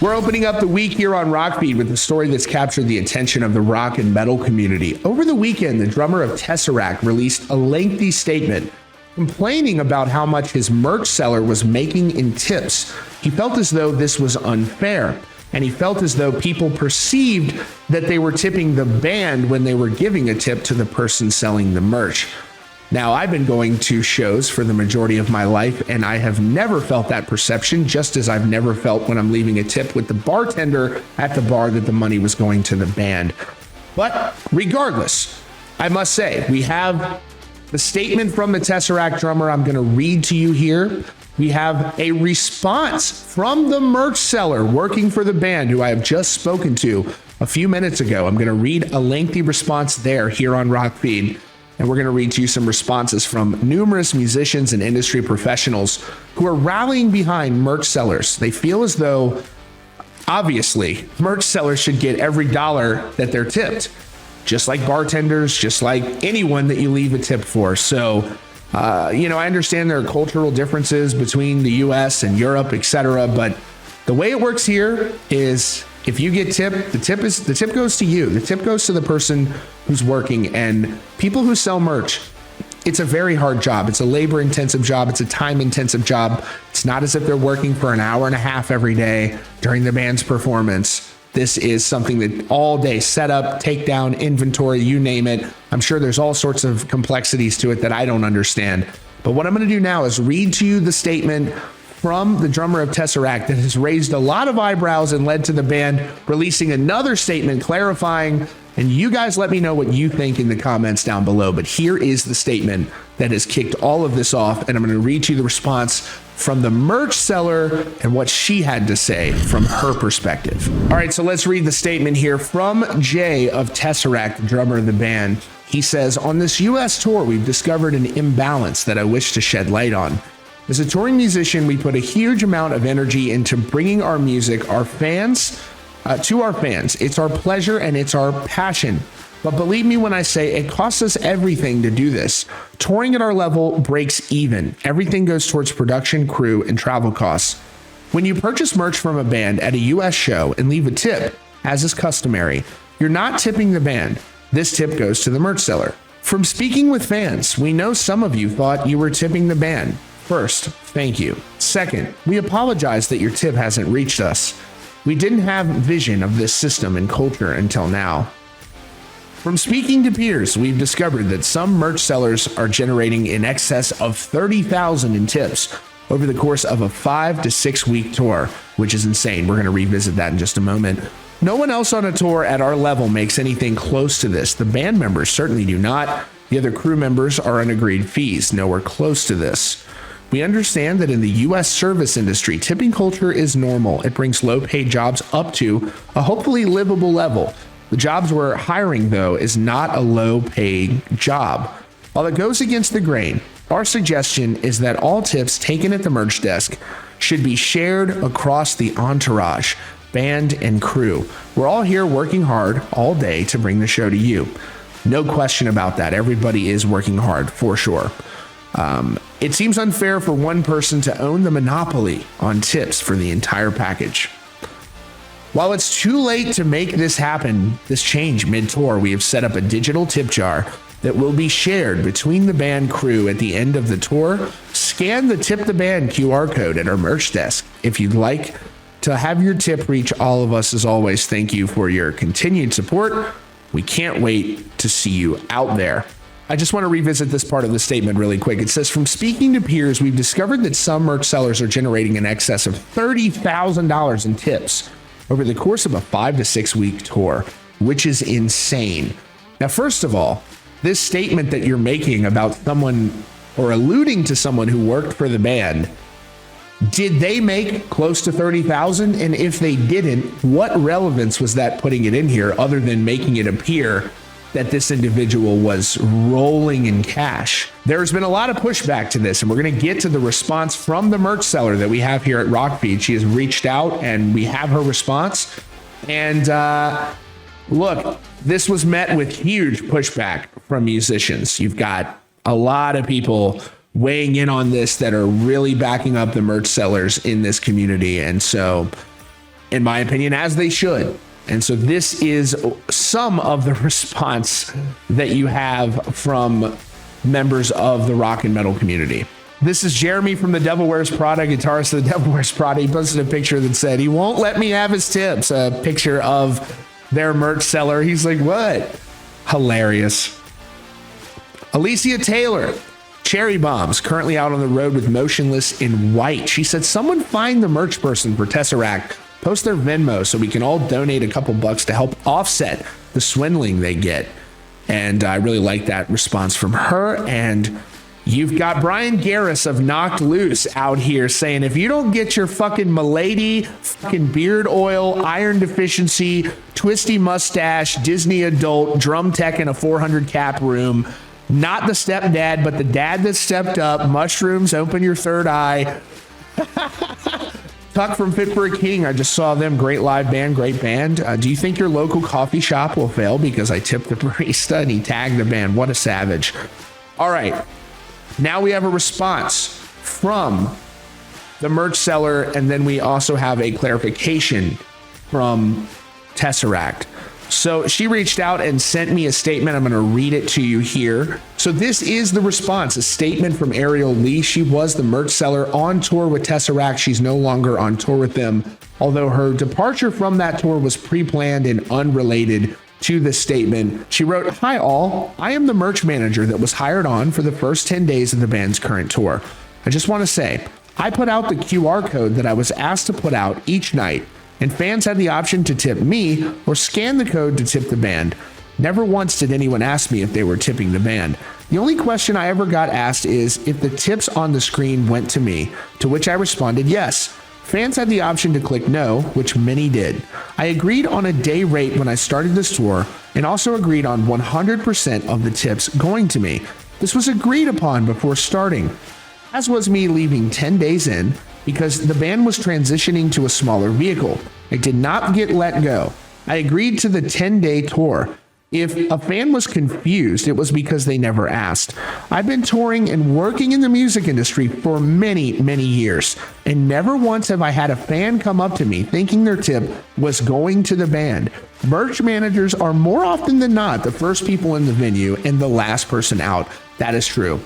We're opening up the week here on Rockbeat with a story that's captured the attention of the rock and metal community. Over the weekend, the drummer of Tesseract released a lengthy statement complaining about how much his merch seller was making in tips. He felt as though this was unfair, and he felt as though people perceived that they were tipping the band when they were giving a tip to the person selling the merch. Now, I've been going to shows for the majority of my life, and I have never felt that perception, just as I've never felt when I'm leaving a tip with the bartender at the bar that the money was going to the band. But regardless, I must say, we have the statement from the Tesseract drummer I'm going to read to you here. We have a response from the merch seller working for the band, who I have just spoken to a few minutes ago. I'm going to read a lengthy response there here on Rockbeat. And we're going to read to you some responses from numerous musicians and industry professionals who are rallying behind merch sellers. They feel as though, obviously, merch sellers should get every dollar that they're tipped, just like bartenders, just like anyone that you leave a tip for. So, I understand there are cultural differences between the US and Europe, etc. But the way it works here is, if you get tipped, the tip goes to you. The tip goes to the person who's working. And people who sell merch, it's a very hard job. It's a labor-intensive job. It's a time-intensive job. It's not as if they're working for an hour and a half every day during the band's performance. This is something that all day, setup, takedown, inventory, you name it. I'm sure there's all sorts of complexities to it that I don't understand. But what I'm going to do now is read to you the statement from the drummer of Tesseract that has raised a lot of eyebrows and led to the band releasing another statement clarifying. And you guys let me know what you think in the comments down below. But here is the statement that has kicked all of this off. And I'm going to read you the response from the merch seller and what she had to say from her perspective. All right, so let's read the statement here from Jay of Tesseract, the drummer of the band. He says, "On this US tour, we've discovered an imbalance that I wish to shed light on. As a touring musician, we put a huge amount of energy into bringing our music, to our fans. It's our pleasure and it's our passion. But believe me when I say it costs us everything to do this. Touring at our level breaks even. Everything goes towards production, crew, and travel costs. When you purchase merch from a band at a US show and leave a tip, as is customary, you're not tipping the band. This tip goes to the merch seller. From speaking with fans, we know some of you thought you were tipping the band. First, thank you. Second, we apologize that your tip hasn't reached us. We didn't have vision of this system and culture until now. From speaking to peers, we've discovered that some merch sellers are generating in excess of $30,000 in tips over the course of a 5 to 6 week tour, which is insane. We're going to revisit that in just a moment. No one else on a tour at our level makes anything close to this. The band members certainly do not. The other crew members are on agreed fees, nowhere close to this. We understand that in the U.S. service industry, tipping culture is normal. It brings low-paid jobs up to a hopefully livable level. The jobs we're hiring, though, is not a low-paid job. While it goes against the grain, our suggestion is that all tips taken at the merch desk should be shared across the entourage, band, and crew. We're all here working hard all day to bring the show to you. No question about that. Everybody is working hard, for sure. It seems unfair for one person to own the monopoly on tips for the entire package. While it's too late to make this happen, this change mid-tour, we have set up a digital tip jar that will be shared between the band crew at the end of the tour. Scan the Tip the Band QR code at our merch desk. If you'd like to have your tip reach all of us, as always, thank you for your continued support. We can't wait to see you out there. I just want to revisit this part of the statement really quick. It says, from speaking to peers, we've discovered that some merch sellers are generating in excess of $30,000 in tips over the course of a 5 to 6 week tour, which is insane. Now, first of all, this statement that you're making about someone or alluding to someone who worked for the band, did they make close to $30,000? And if they didn't, what relevance was that putting it in here other than making it appear that this individual was rolling in cash? There's been a lot of pushback to this, and we're going to get to the response from the merch seller that we have here at Rockbeat. She has reached out, and we have her response. And look, this was met with huge pushback from musicians. You've got a lot of people weighing in on this that are really backing up the merch sellers in this community. And so in my opinion, as they should. And so this is some of the response that you have from members of the rock and metal community. This is Jeremy from the Devil Wears Prada, guitarist of the Devil Wears Prada. He posted a picture that said, he won't let me have his tips. A picture of their merch seller. He's like, what? Hilarious. Alicia Taylor, Cherry Bombs, currently out on the road with Motionless in White. She said, someone find the merch person for Tesseract. Post their Venmo so we can all donate a couple bucks to help offset the swindling they get. And I really like that response from her. And you've got Brian Garris of Knocked Loose out here saying, if you don't get your fucking Milady, fucking beard oil, iron deficiency, twisty mustache, Disney adult, drum tech in a 400 cap room, not the stepdad, but the dad that stepped up, mushrooms, open your third eye. Tuck from Fit for a King. I just saw them. Great live band, great band. Do you think your local coffee shop will fail because I tipped the barista? And he tagged the band. What a savage. All right. Now we have a response from the merch seller, and then we also have a clarification from Tesseract. So she reached out and sent me a statement. I'm going to read it to you here. So this is the response, a statement from Ariel Lee. She was the merch seller on tour with Tesseract. She's no longer on tour with them, although her departure from that tour was pre-planned and unrelated to this statement. She wrote, "Hi all, I am the merch manager that was hired on for the first 10 days of the band's current tour. I just want to say, I put out the QR code that I was asked to put out each night, and fans had the option to tip me or scan the code to tip the band. Never once did anyone ask me if they were tipping the band. The only question I ever got asked is if the tips on the screen went to me, to which I responded yes. Fans had the option to click no, which many did. I agreed on a day rate when I started this tour and also agreed on 100% of the tips going to me. This was agreed upon before starting, as was me leaving 10 days in, because the band was transitioning to a smaller vehicle. I did not get let go. I agreed to the 10-day tour. If a fan was confused, it was because they never asked. I've been touring and working in the music industry for many, many years, and never once have I had a fan come up to me thinking their tip was going to the band. Merch managers are more often than not the first people in the venue and the last person out. That is true.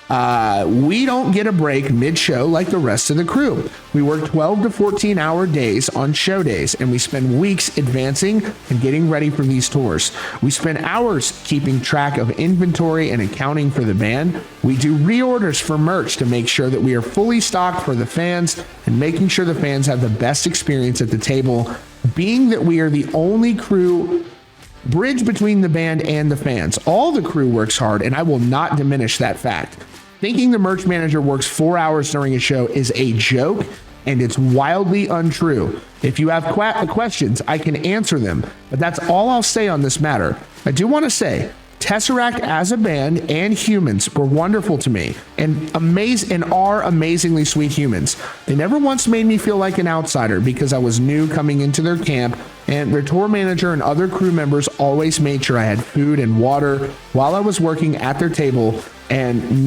We don't get a break mid-show like the rest of the crew. We work 12 to 14-hour days on show days, and we spend weeks advancing and getting ready for these tours. We spend hours keeping track of inventory and accounting for the band. We do reorders for merch to make sure that we are fully stocked for the fans and making sure the fans have the best experience at the table, being that we are the only crew bridge between the band and the fans. All the crew works hard, and I will not diminish that fact. Thinking the merch manager works 4 hours during a show is a joke, and it's wildly untrue. If you have questions, I can answer them, but that's all I'll say on this matter. I do want to say, Tesseract as a band and humans were wonderful to me and are amazingly sweet humans. They never once made me feel like an outsider because I was new coming into their camp, and their tour manager and other crew members always made sure I had food and water while I was working at their table and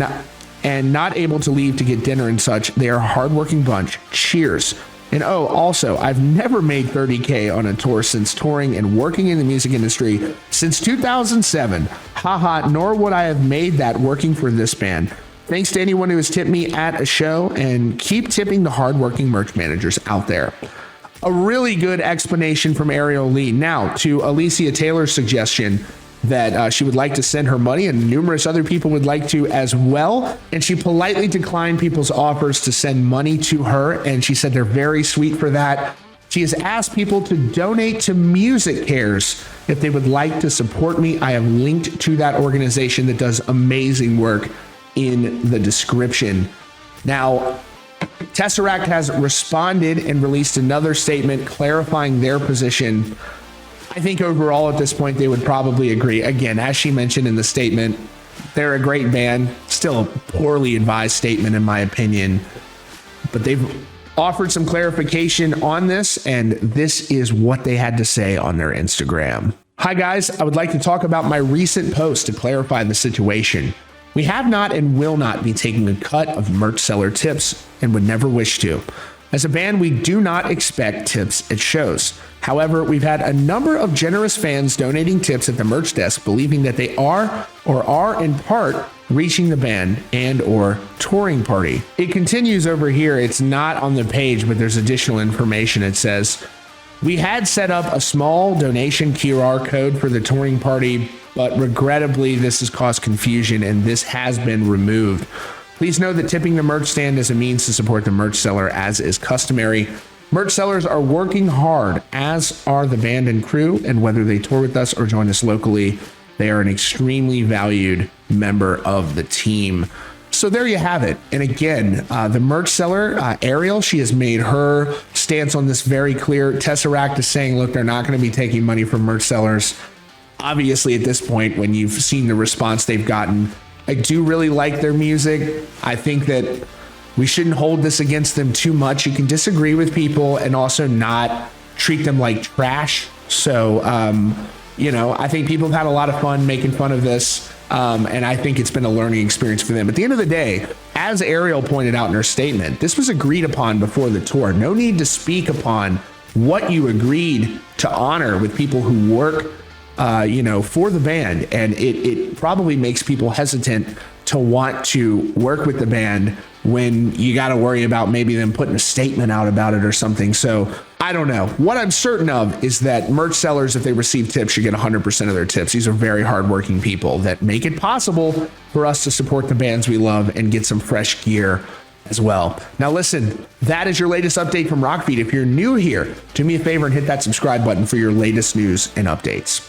not able to leave to get dinner and such. They are a hardworking bunch. Cheers. And oh, also, I've never made $30K on a tour since touring and working in the music industry since 2007. Haha, nor would I have made that working for this band. Thanks to anyone who has tipped me at a show, and keep tipping the hardworking merch managers out there. A really good explanation from Ariel Lee. Now, to Alicia Taylor's suggestion that she would like to send her money, and numerous other people would like to as well. And she politely declined people's offers to send money to her, and she said they're very sweet for that. She has asked people to donate to Music Cares if they would like to support me. I have linked to that organization that does amazing work in the description. Now, Tesseract has responded and released another statement clarifying their position. I think overall at this point, they would probably agree. Again, as she mentioned in the statement, they're a great band. Still a poorly advised statement in my opinion, but they've offered some clarification on this, and this is what they had to say on their Instagram. Hi guys, I would like to talk about my recent post to clarify the situation. We have not and will not be taking a cut of merch seller tips and would never wish to. As a band, we do not expect tips at shows. However, we've had a number of generous fans donating tips at the merch desk, believing that they are or are in part reaching the band and or touring party. It continues over here. It's not on the page, but there's additional information. It says, we had set up a small donation QR code for the touring party, but regrettably, this has caused confusion and this has been removed. Please know that tipping the merch stand is a means to support the merch seller, as is customary. Merch sellers are working hard, as are the band and crew, and whether they tour with us or join us locally, they are an extremely valued member of the team. So there you have it. And again, the merch seller, Ariel, she has made her stance on this very clear. Tesseract is saying, look, they're not going to be taking money from merch sellers. Obviously, at this point, when you've seen the response they've gotten, I do really like their music. I think that we shouldn't hold this against them too much. You can disagree with people and also not treat them like trash. So, I think people have had a lot of fun making fun of this. And I think it's been a learning experience for them. At the end of the day, as Ariel pointed out in her statement, this was agreed upon before the tour. No need to speak upon what you agreed to honor with people who work for the band. And it probably makes people hesitant to want to work with the band when you got to worry about maybe them putting a statement out about it or something. So I don't know. What I'm certain of is that merch sellers, if they receive tips, should get 100% of their tips. These are very hardworking people that make it possible for us to support the bands we love and get some fresh gear as well. Now listen, that is your latest update from Rockfeed. If you're new here, do me a favor and hit that subscribe button for your latest news and updates.